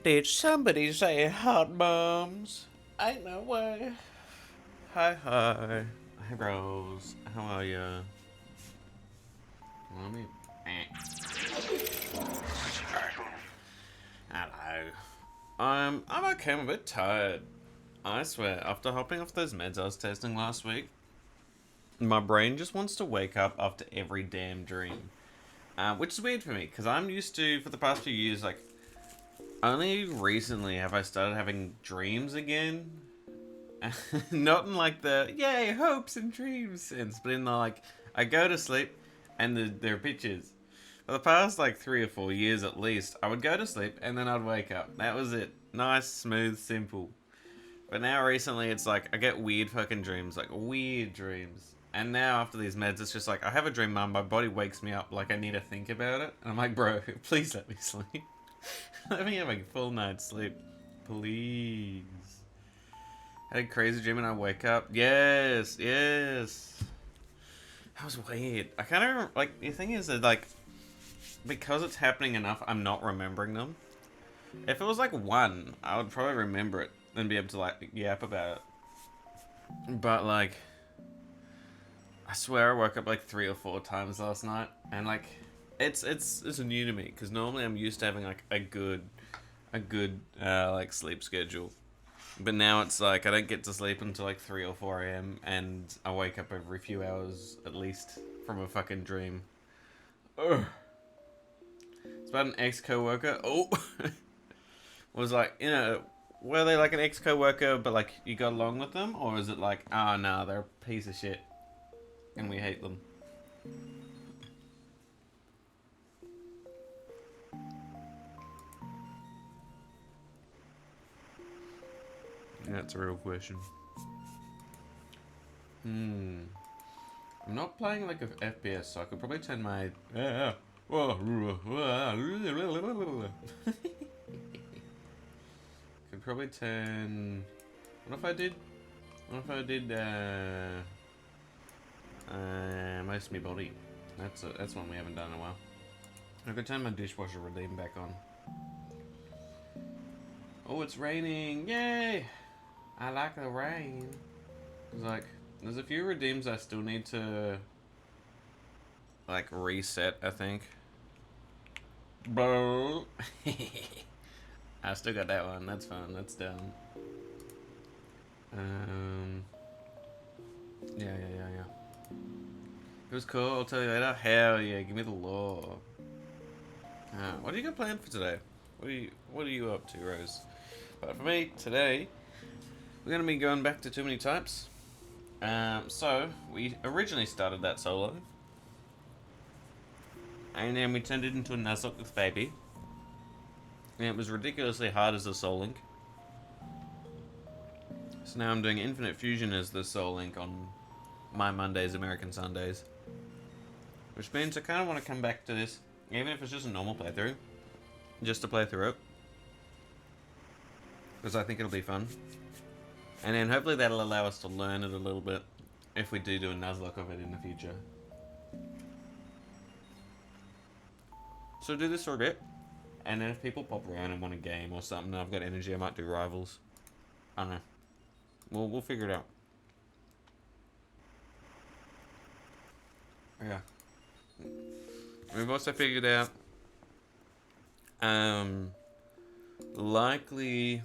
Did somebody say hot bombs? Ain't no way. Hi, hi. Hey, Rose. How are ya? Let me. Hello. I'm okay. I'm a bit tired. I swear, after hopping off those meds I was testing last week, my brain just wants to wake up after every damn dream. Which is weird for me, because I'm used to, for the past few years, like, only recently have I started having dreams again. Not in like the yay hopes and dreams sense, but in the like I go to sleep and there are pictures. For the past like 3 or 4 years at least, I would go to sleep and then I'd wake up. That was it. Nice, smooth, simple. But now recently it's like I get weird fucking dreams, like weird dreams. And now after these meds, it's just like I have a dream, mum. My body wakes me up like I need to think about it, and I'm like, bro, please let me sleep. Let me have a full night's sleep, please. Had a crazy dream and I wake up. Yes, yes. That was weird. I kind of like the thing is that like because it's happening enough, I'm not remembering them. If it was like one, I would probably remember it and be able to like yap about it. But like, I swear I woke up like 3 or 4 times last night, and like, it's new to me because normally I'm used to having like a good like sleep schedule. But now it's like I don't get to sleep until like 3 or 4 a.m. and I wake up every few hours at least from a fucking dream. Ugh. It's about an ex coworker. Oh, was like, were they like an ex coworker but like you got along with them? Or is it like, oh no, they're a piece of shit and we hate them? Yeah, that's a real question. Hmm. I'm not playing like a FPS, so I could probably turn my. Could probably turn. What if I did? What if I did most of my body? That's one we haven't done in a while. I could turn my dishwasher redeem back on. Oh, it's raining! Yay! I like the rain. It's like there's a few redeems I still need to like reset. I think. Bro. I still got that one. That's fun. That's done. Um. Yeah. It was cool. I'll tell you later. Hell yeah! Give me the law. What do you got planned for today? What are you up to, Rose? But for me today, we're gonna be going back to Too Many Types. So we originally started that solo, and then we turned it into a Nuzlocke baby, and it was ridiculously hard as a Soul Link. So now I'm doing Infinite Fusion as the Soul Link on my Mondays, American Sundays. Which means I kind of want to come back to this, even if it's just a normal playthrough, just to play through it. Because I think it'll be fun. And then hopefully that'll allow us to learn it a little bit if we do a Nuzlocke of it in the future. So do this for a bit. And then if people pop around and want a game or something, and I've got energy, I might do rivals. I don't know. We'll figure it out. Yeah. We've also figured out likely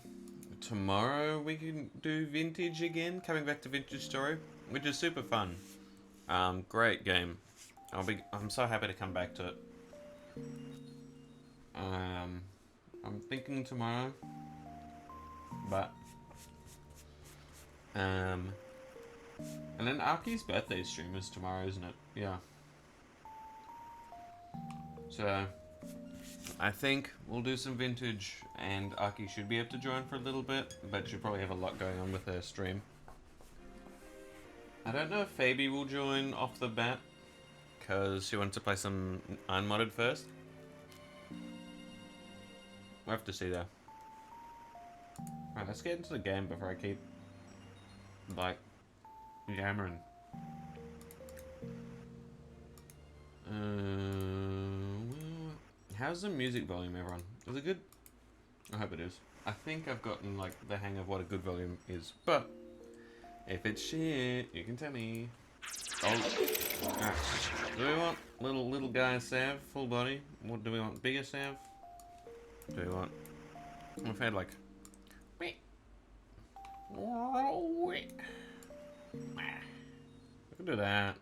tomorrow we can do vintage again, coming back to Vintage Story, which is super fun. Great game. I'm so happy to come back to it. I'm thinking tomorrow, but and then Aki's birthday stream is tomorrow, isn't it? Yeah. So I think we'll do some vintage, and Aki should be able to join for a little bit, but she'll probably have a lot going on with her stream. I don't know if Fabi will join off the bat, because she wants to play some unmodded first. We'll have to see though. Alright, let's get into the game before I keep, like, yammering. How's the music volume, everyone? Is it good? I hope it is. I think I've gotten like the hang of what a good volume is, but if it's shit, you can tell me. Oh, alright. Do we want little guy salve, full body? What do we want? Bigger salve? Do we want? We've had like. We can do that.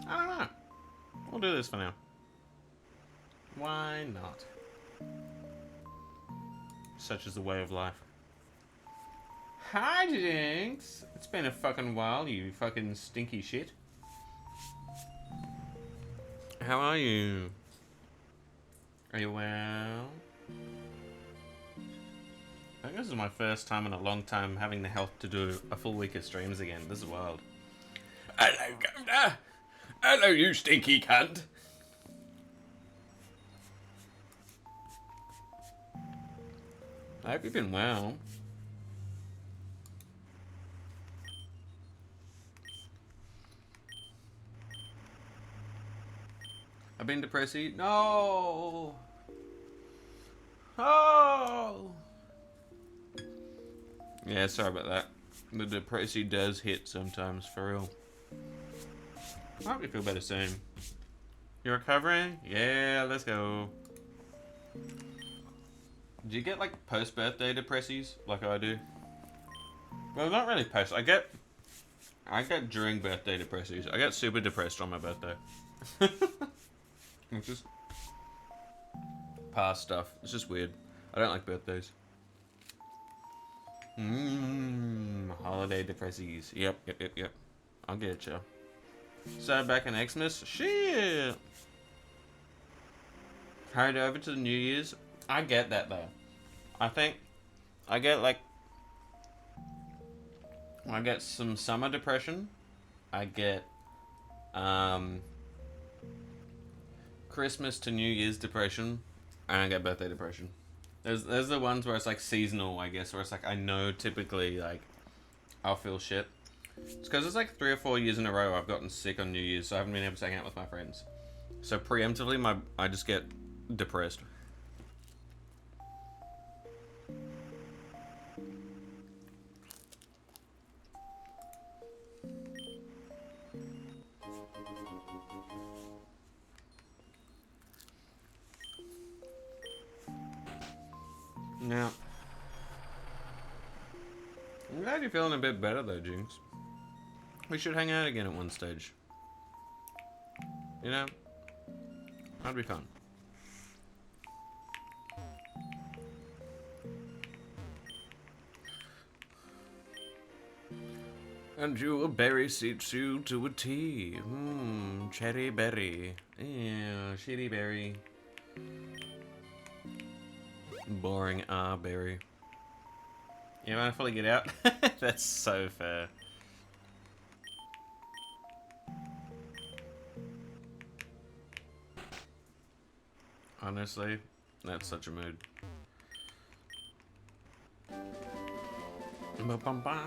I don't know. We'll do this for now. Why not? Such is the way of life. Hi, Jinx! It's been a fucking while, you fucking stinky shit. How are you? Are you well? I think this is my first time in a long time having the health to do a full week of streams again. This is wild. Hello, Governor! Hello, you stinky cunt! I hope you've been well. I've been depressy. No! Oh! Yeah, sorry about that. The depressy does hit sometimes, for real. I hope you feel better soon. You recovering? Yeah, let's go. Do you get like post-birthday depressies like I do? Well, not really post. I get during birthday depressies. I get super depressed on my birthday. It's just past stuff. It's just weird. I don't like birthdays. Holiday depressies. Yep. I'll get you. So back in Xmas, shit. Carried over to the New Year's. I get that though. I think I get like I get some summer depression. I get Christmas to New Year's depression, and I get birthday depression. There's the ones where it's like seasonal, I guess, where it's like I know typically like I'll feel shit. It's because it's like 3 or 4 years in a row I've gotten sick on New Year's, so I haven't been able to hang out with my friends. So preemptively, I just get depressed. Now, I'm glad you're feeling a bit better though, Jinx. We should hang out again at one stage. You know? That'd be fun. And your berry suits you to a T. Cherry berry. Yeah, shitty berry. Boring berry. You want to fully get out? That's so fair. Honestly, that's such a mood. Ba-bum-bum.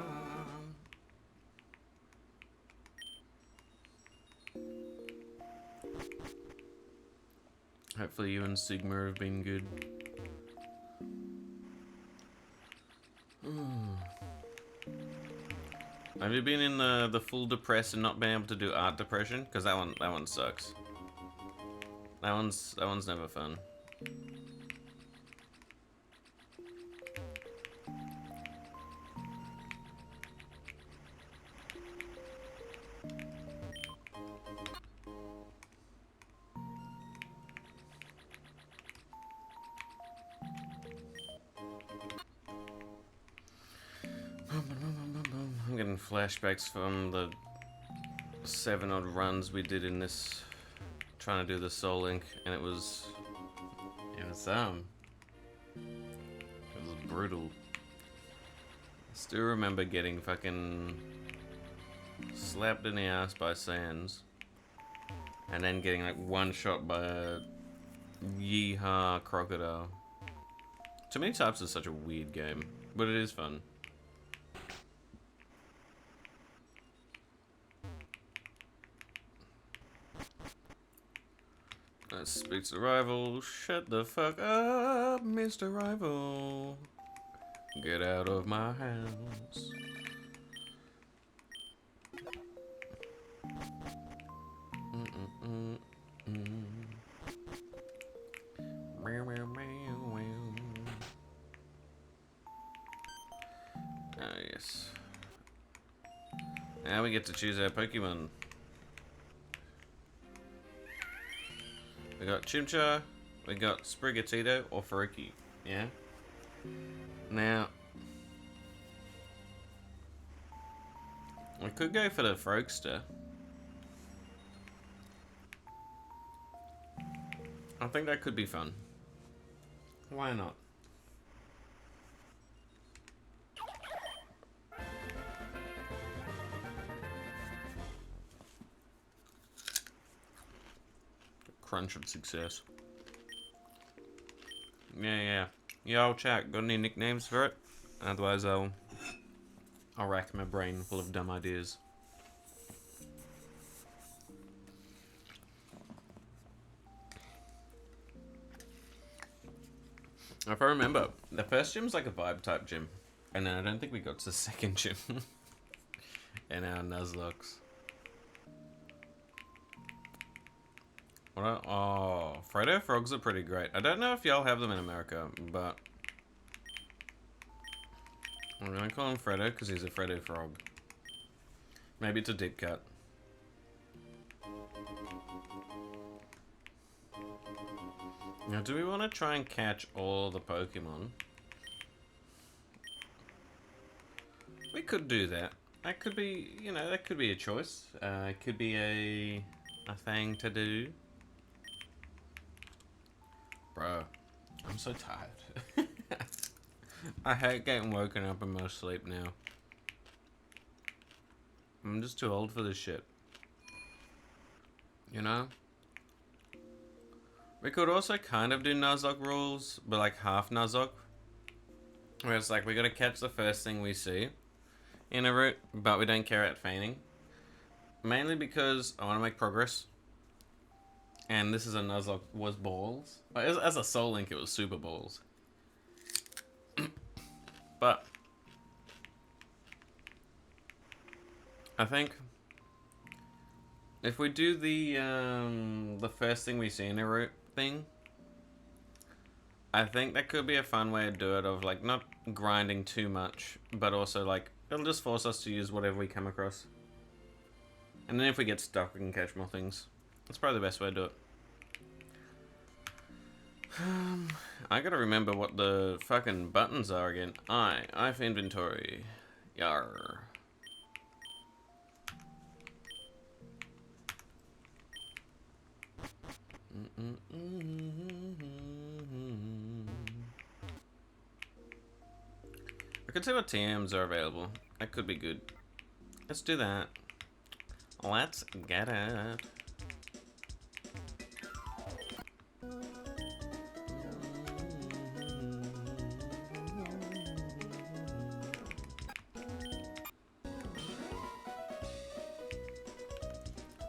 Hopefully you and Sigma have been good. Have you been in the full depressed and not been able to do art depression? Because that one sucks. That one's never fun. I'm getting flashbacks from the 7 odd runs we did in this, trying to do the Soul Link, and it was brutal. I still remember getting fucking slapped in the ass by Sans, and then getting like one shot by a yeehaw crocodile. 2manyTypes is such a weird game, but it is fun. Speaks to rival. Shut the fuck up, Mr. Rival. Get out of my house. Ah, yes. Now we get to choose our Pokemon. We got Chimchar, we got Sprigatito or Faruki. Yeah? Now, we could go for the Frogster. I think that could be fun. Why not? Crunch of success. Yeah. Yo, chat, got any nicknames for it? Otherwise, I'll rack my brain full of dumb ideas. If I remember, the first gym's like a vibe type gym, and then I don't think we got to the second gym in our Nuzlocke. Oh, Fredo frogs are pretty great. I don't know if y'all have them in America, but I'm gonna call him Fredo because he's a Fredo frog. Maybe it's a deep cut. Now, do we want to try and catch all the Pokemon? We could do that. That could be, you know, that could be a choice. It could be a thing to do. Bro, I'm so tired. I hate getting woken up in my sleep now. I'm just too old for this shit. You know? We could also kind of do Nuzlocke rules, but like half Nuzlocke. Where it's like, we gotta catch the first thing we see in a route, but we don't care about feigning. Mainly because I want to make progress. And this is a Nuzlocke was balls. As a Soul Link, it was super balls. But I think if we do the first thing we see in a route thing, I think that could be a fun way to do it, of like not grinding too much, but also like it'll just force us to use whatever we come across. And then if we get stuck, we can catch more things. That's probably the best way to do it. I gotta remember what the fucking buttons are again. I for inventory. Yar. I could see what TMs are available. That could be good. Let's do that. Let's get it.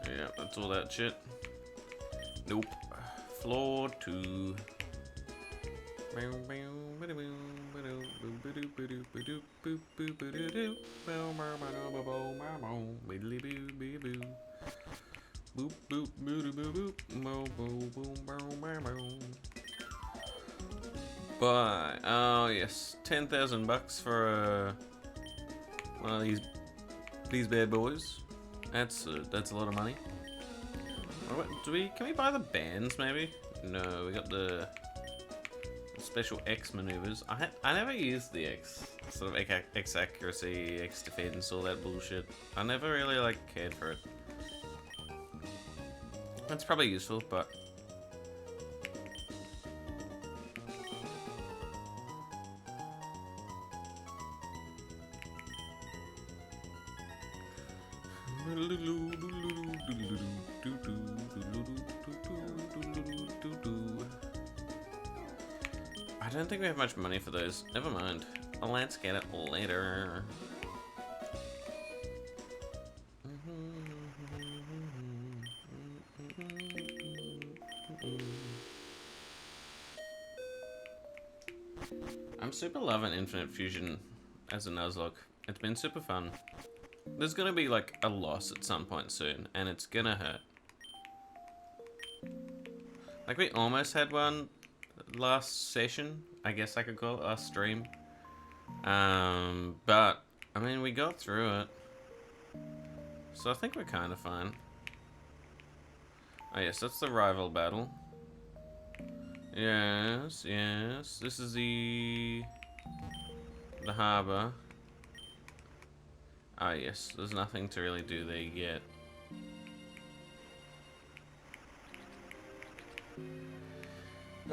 Yeah, that's all that shit. Nope. Floor 2. Buy. Oh yes, 10,000 bucks for one of these bad boys. That's a lot of money. Can we buy the bands maybe? No, we got the special X maneuvers. I never used the X. Sort of X accuracy, X defense, all that bullshit. I never really like cared for it. It's probably useful, but I don't think we have much money for those. Never mind. Let's get it later. I'm super loving Infinite Fusion as a Nuzlocke. It's been super fun. There's gonna be like a loss at some point soon, and it's gonna hurt. Like we almost had one last session, I guess I could call it, last stream. But I mean we got through it. So I think we're kind of fine. Oh yes, that's the rival battle. Yes, yes. This is the harbor. Ah yes, there's nothing to really do there yet.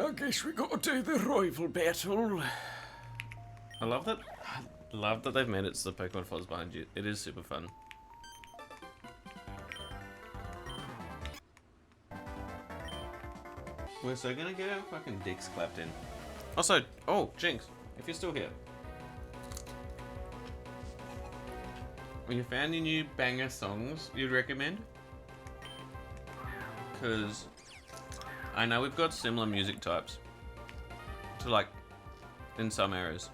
I guess we gotta do the rival battle. I love that they've made it so the Pokemon falls behind you. It is super fun. We're so gonna get our fucking dicks clapped in. Also, oh, Jinx, if you're still here. When you found any new banger songs you'd recommend? Because I know we've got similar music types to like in some areas.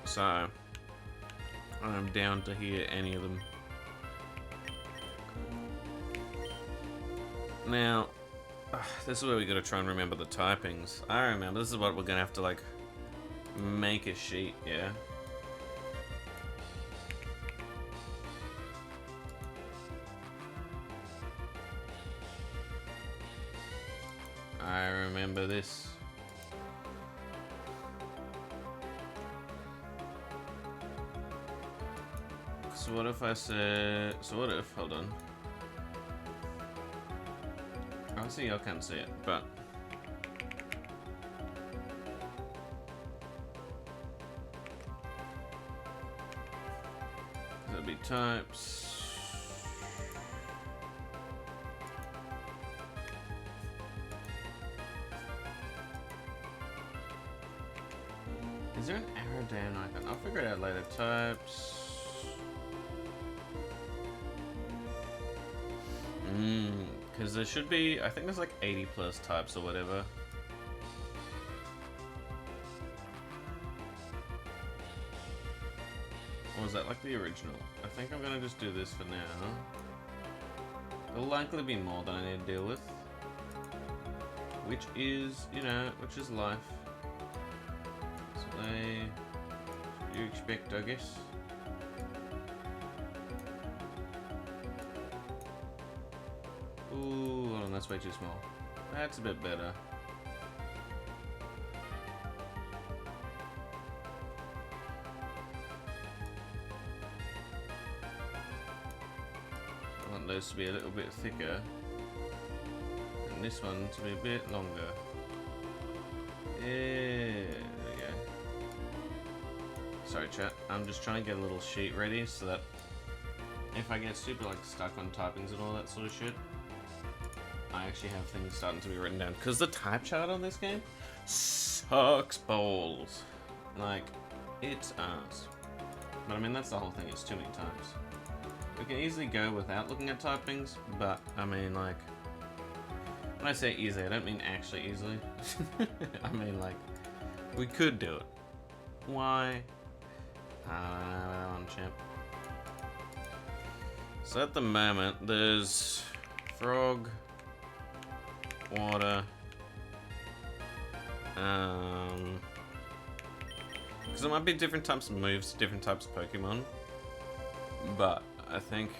So I'm down to hear any of them. Now, this is where we gotta try and remember the typings. I remember, this is what we're gonna have to like make a sheet, yeah? I remember this. So what if I said, hold on. Obviously y'all can't see it, but there'll be types. Is there an arrow down icon? I'll figure it out later. Types. Because there should be, I think there's like 80 plus types or whatever. Or was that like the original? I think I'm gonna just do this for now. There'll likely be more than I need to deal with. Which is, you know, which is life. So you expect, I guess. Ooh, hold on, that's way too small. That's a bit better. I want those to be a little bit thicker. And this one to be a bit longer. Yeah, there we go. Sorry chat, I'm just trying to get a little sheet ready so that if I get super like stuck on typings and all that sort of shit, I actually have things starting to be written down. Because the type chart on this game sucks balls. Like, it's ass. But I mean, that's the whole thing, it's too many types. We can easily go without looking at typings, but I mean, like, when I say easily, I don't mean actually easily. I mean, like, we could do it. Why? I don't know, champ. So at the moment, there's frog, water, because there might be different types of moves to different types of Pokemon, but I think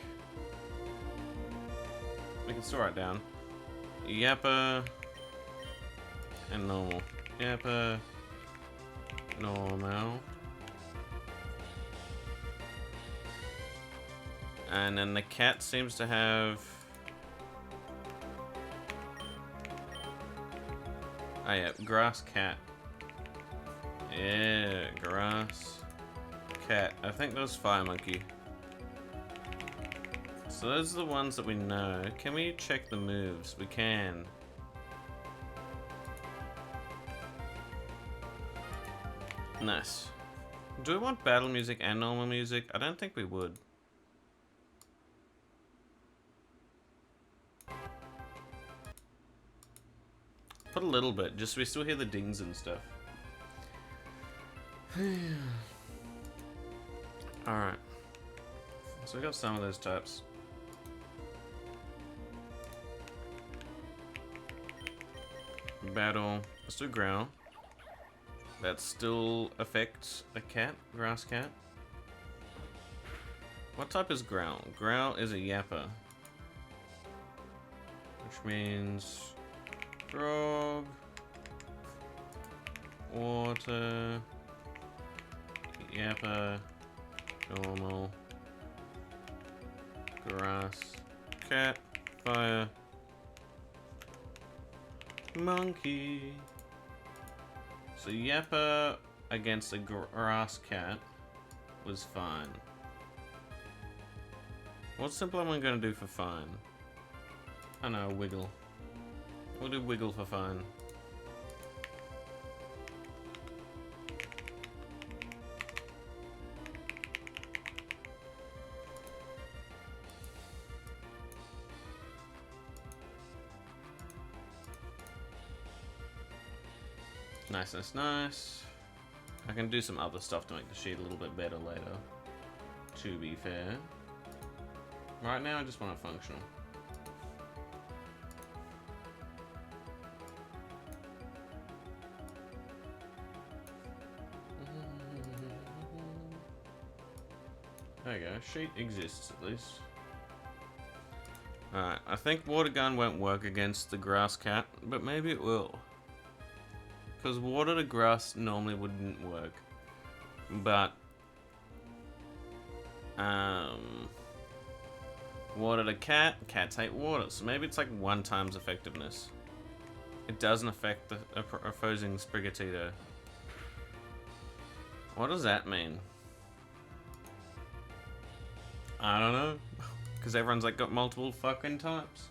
we can still write down Yappa and normal. Yappa, normal. And then the cat seems to have... Oh yeah, grass cat. Yeah, grass cat. I think that was fire monkey. So those are the ones that we know. Can we check the moves? We can. Nice. Do we want battle music and normal music? I don't think we would. Put a little bit, just so we still hear the dings and stuff. Alright. So we got some of those types. Battle. Let's do growl. That still affects a cat, grass cat. What type is growl? Growl is a yapper. Which means frog, water, yapper, normal, grass, cat, fire, monkey. So yapper against a grass cat was fine. What simple am I going to do for fine? I know, wiggle. We'll do wiggle for fine. Nice, nice, nice. I can do some other stuff to make the sheet a little bit better later, to be fair. Right now, I just want it functional. There you go, sheet exists at least. Alright, I think water gun won't work against the grass cat, but maybe it will. Because water to grass normally wouldn't work. But water to cat, cats hate water, so maybe it's like 1 times effectiveness. It doesn't affect the opposing Sprigatito. What does that mean? I don't know. Because everyone's like got multiple fucking types.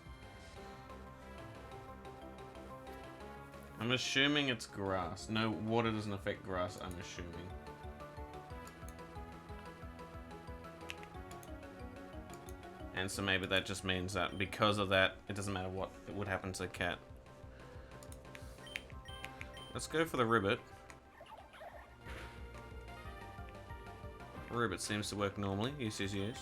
I'm assuming it's grass. No, water doesn't affect grass, I'm assuming. And so maybe that just means that because of that, it doesn't matter what would happen to the cat. Let's go for the ribbit. Ribbit seems to work normally. Yes, yes, yes.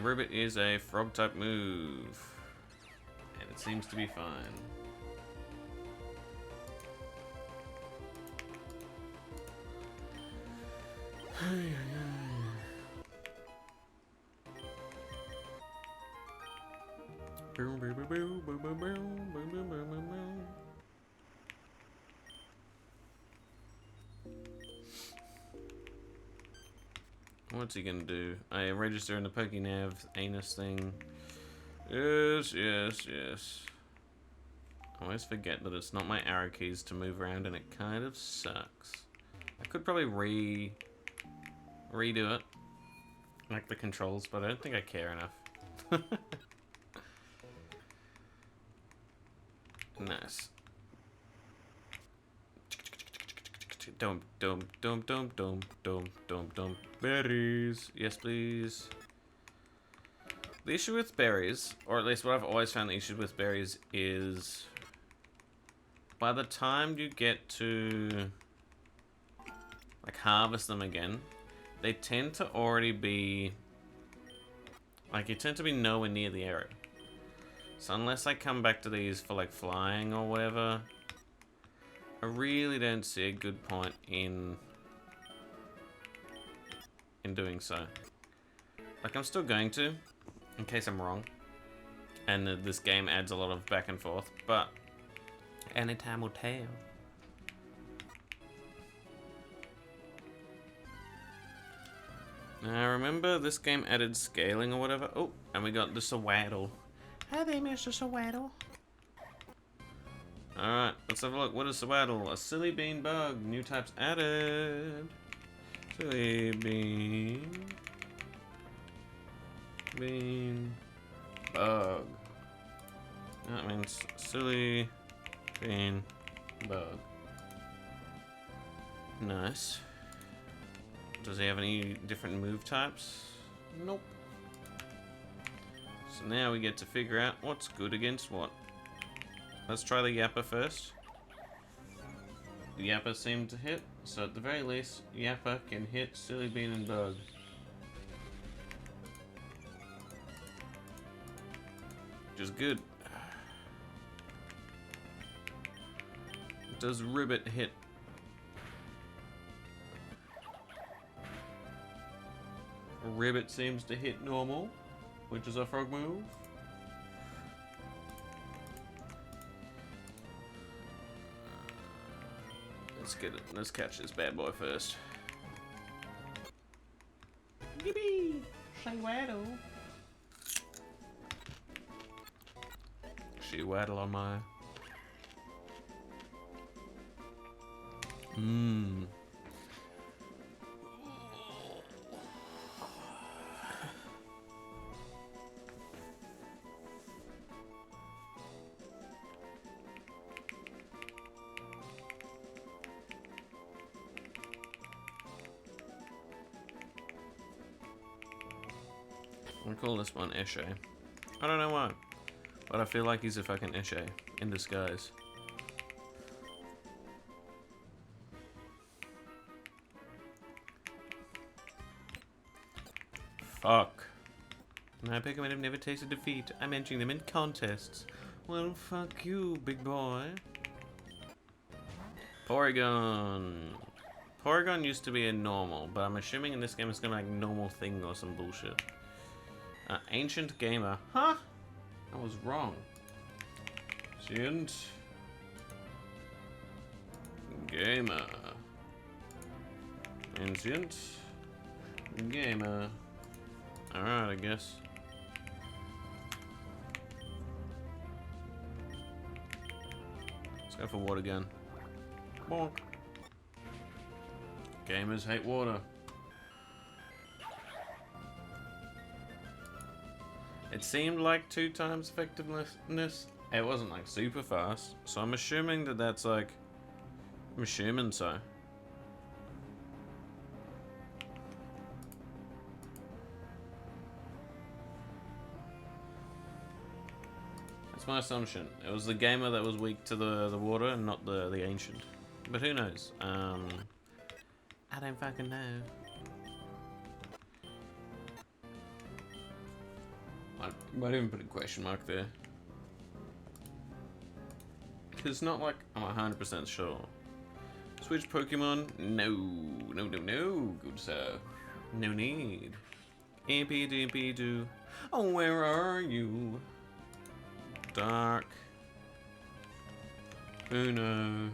Ribbit is a frog type move. And it seems to be fine. What's he gonna do? I register in the Pokénav anus thing. Yes, yes, yes. I always forget that it's not my arrow keys to move around, and it kind of sucks. I could probably redo it, like the controls, but I don't think I care enough. Nice. Dum dum dum dum dum dum dum dum. Berries, yes please. The issue with berries, or at least what I've always found the issue with berries is, by the time you get to like harvest them again, they tend to already be like, you tend to be nowhere near the area. So unless I come back to these for like flying or whatever, I really don't see a good point in doing so. Like, I'm still going to, in case I'm wrong, and this game adds a lot of back and forth, but any time will tell. Now, I remember this game added scaling or whatever. Oh, and we got the Sawaddle. Hi there, Mr. Sawaddle. Alright, let's have a look. What is Sawaddle? A silly bean bug. New types added. Silly bean. Bean. Bug. That means silly bean bug. Nice. Does he have any different move types? Nope. So now we get to figure out what's good against what. Let's try the Yapper first. The Yapper seemed to hit, So at the very least, Yappa can hit Silly Bean and Bug. Which is good. Does Ribbit hit? Ribbit seems to hit normal, which is a frog move. Let's get it. Let's catch this bad boy first. Yippee! She waddle. She waddle on my. Mmm. I'm gonna call this one Eshe. I don't know why, but I feel like he's a fucking Eshe in disguise. Fuck. My Pokemon have never tasted defeat. I'm entering them in contests. Well, fuck you, big boy. Porygon. Porygon used to be a normal, but I'm assuming in this game it's gonna be like normal thing or some bullshit. Ancient Gamer. Huh? I was wrong. Ancient Gamer. Ancient Gamer. Alright, I guess. Let's go for water gun. Bonk. Gamers hate water. It seemed like 2 times effectiveness. It wasn't like super fast, so I'm assuming that that's like. I'm assuming so. That's my assumption. It was the gamer that was weak to the water and not the ancient. But who knows? I don't fucking know. I might even put a question mark there. It's not like I'm 100% sure. Switch Pokemon? No. No, no, no, good sir. No need. Impy-dimpy-doo. Oh, where are you? Dark. Uno.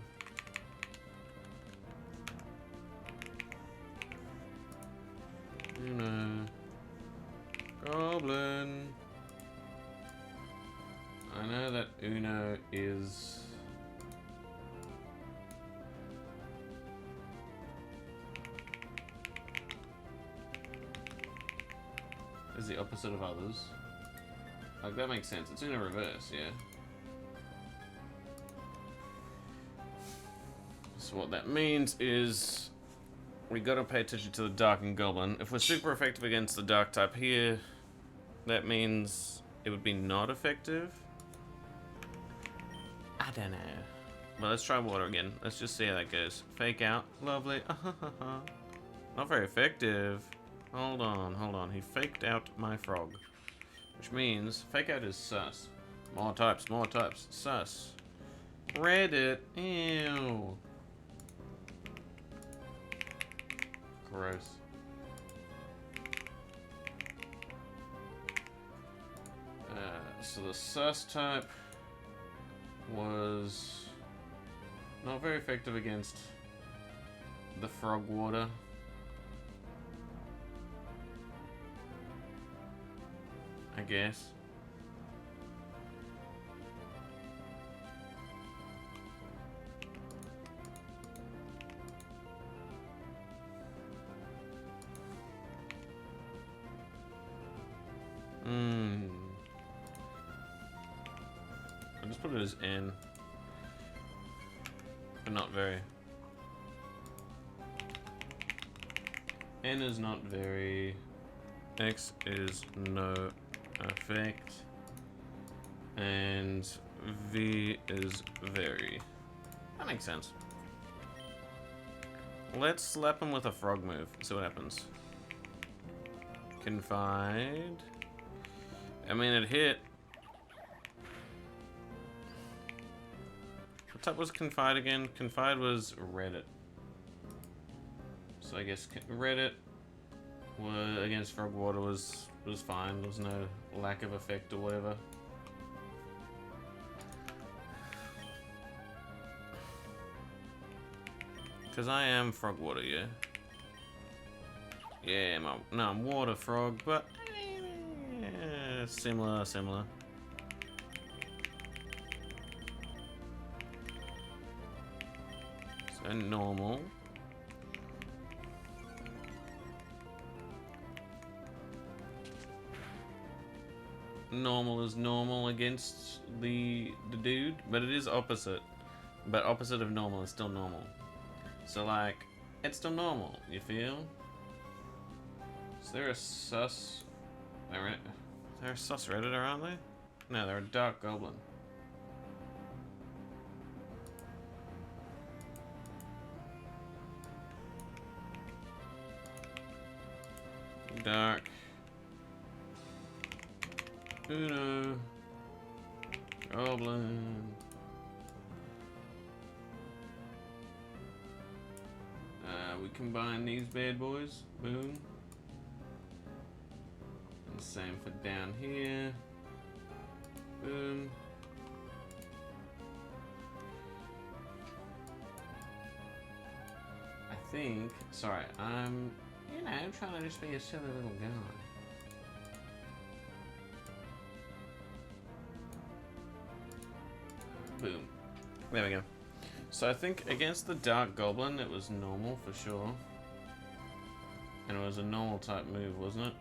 Uno. Goblin. I know that Uno is. Is the opposite of others. Like, that makes sense. It's in a reverse, yeah. So what that means is we gotta pay attention to the Dark and Goblin. If we're super effective against the Dark type here, that means it would be not effective. I don't know. But let's try water again. Let's just see how that goes. Fake out. Lovely. Not very effective. Hold on, hold on. He faked out my frog. Which means fake out is sus. More types, sus. Reddit. Ew. Gross. So the sus type was not very effective against the frog water. I guess. I'll just put it as N. But not very. N is not very. X is no effect. And V is very. That makes sense. Let's slap him with a frog move. See what happens. Confide. I mean, it hit. What type was Confide again? Confide was Reddit. So I guess Reddit was, against Frog Water was fine. There was no lack of effect or whatever. Because I am Frog Water, yeah. Yeah, I'm Water Frog, but similar. So normal. Normal is normal against the dude, but it is opposite. But opposite of normal is still normal. So like, it's still normal, you feel? So they're a sus... They're a sus Redditor, aren't they? No, they're a Dark Goblin. Dark. Uno. Goblin. We combine these bad boys. Boom. And same for down here. Boom. I think. Sorry, I'm trying to just be a silly little guy. Boom. There we go. So I think against the Dark Goblin, it was normal for sure. And it was a normal type move, wasn't it?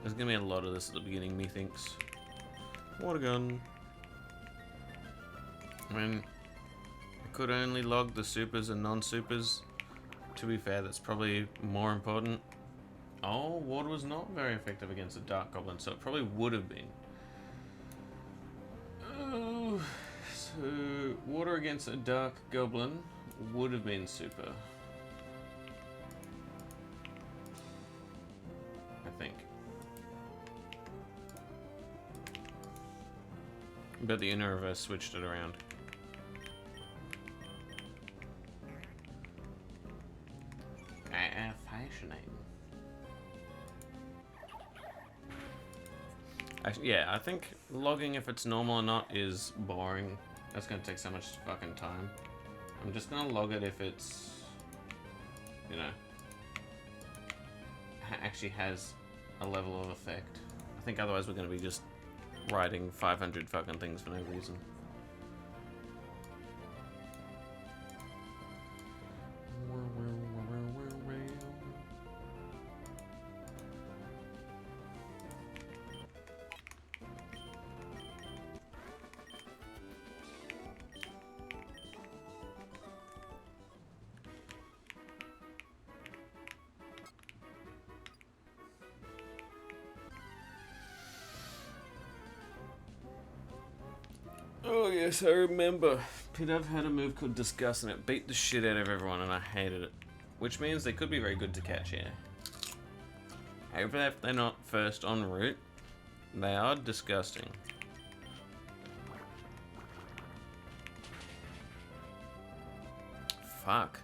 There's gonna be a lot of this at the beginning, methinks. Water gun. I mean, I could only log the supers and non-supers. To be fair, that's probably more important. Oh, water was not very effective against a Dark Goblin, so it probably would have been. Oh, so water against a Dark Goblin would have been super. I think. But the inner reverse switched it around. Fascinating. Actually, yeah, I think logging if it's normal or not is boring. That's gonna take so much fucking time. I'm just gonna log it if it's, you know, actually has a level of effect. I think otherwise we're gonna be just writing 500 fucking things for no reason. Oh yes, I remember. Pidove had a move called Disgust and it beat the shit out of everyone and I hated it. Which means they could be very good to catch here. However, if they're not first en route, they are disgusting. Fuck.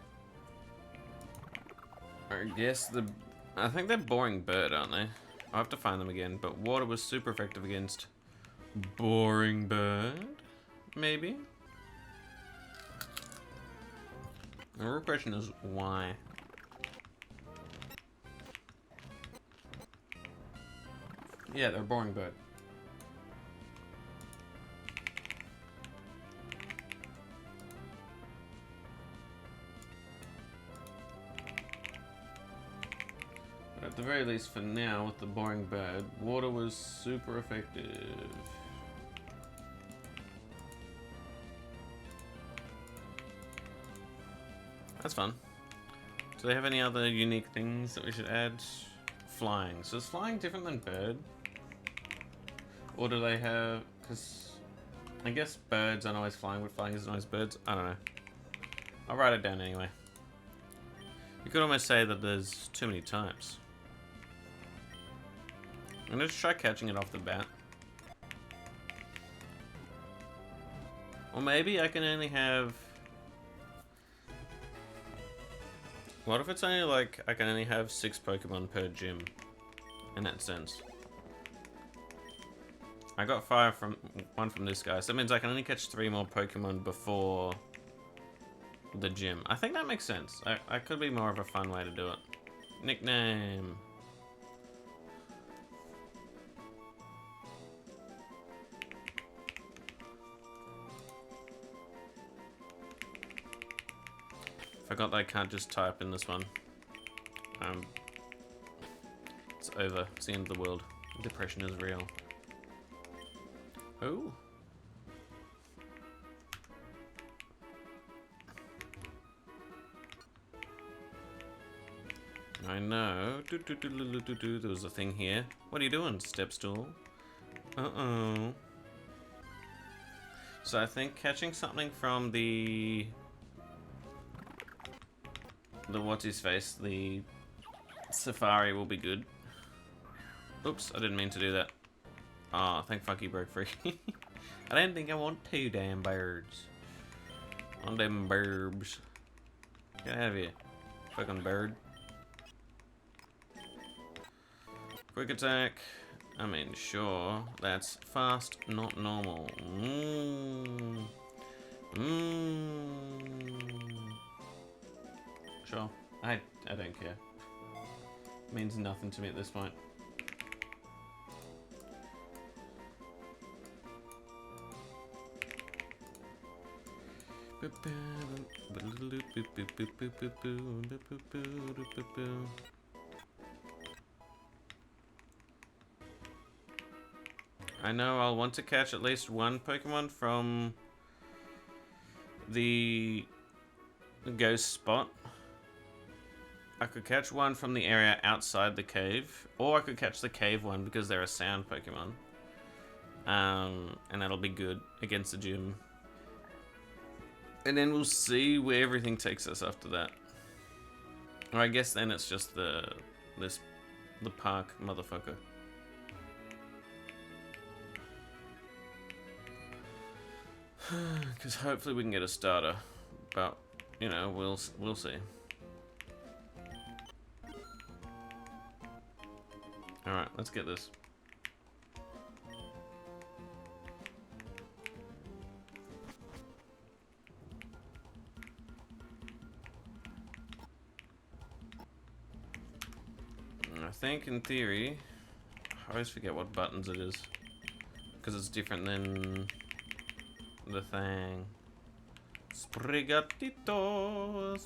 I think they're Boring Bird, aren't they? I'll have to find them again, but water was super effective against Boring Bird. Maybe? The real question is why? Yeah, they're Boring Bird. But at the very least for now, with the Boring Bird, water was super effective. That's fun. Do they have any other unique things that we should add? Flying. So is flying different than bird? Or do they have... Because... I guess birds aren't always flying, but flying isn't always birds. I don't know. I'll write it down anyway. You could almost say that there's too many types. I'm gonna try catching it off the bat. Or maybe I can only have... What if it's only like, I can only have 6 Pokemon per gym? In that sense. I got 5 from... 1 from this guy, so that means I can only catch 3 more Pokemon before... the gym. I think that makes sense. I could be more of a fun way to do it. Nickname. Forgot that I can't just type in this one. It's over. It's the end of the world. Depression is real. Oh. I know. There was a thing here. What are you doing, step stool? Uh-oh. So I think catching something from the what's his face, the safari will be good. Oops, I didn't mean to do that. Oh, thank fuck he broke free. I didn't think I want 2 damn birds. On them burbs. Get out of here, fucking bird. Quick attack. I mean, sure. That's fast, not normal. Sure. I don't care. Means nothing to me at this point. I know I'll want to catch at least 1 Pokemon from the ghost spot. I could catch 1 from the area outside the cave, or I could catch the cave one because they're a sound Pokemon. And that'll be good against the gym. And then we'll see where everything takes us after that. Or I guess then it's just the park motherfucker. Because hopefully we can get a starter, but you know, we'll see. All right, let's get this. I think in theory, I always forget what buttons it is because it's different than the thing. Sprigatito,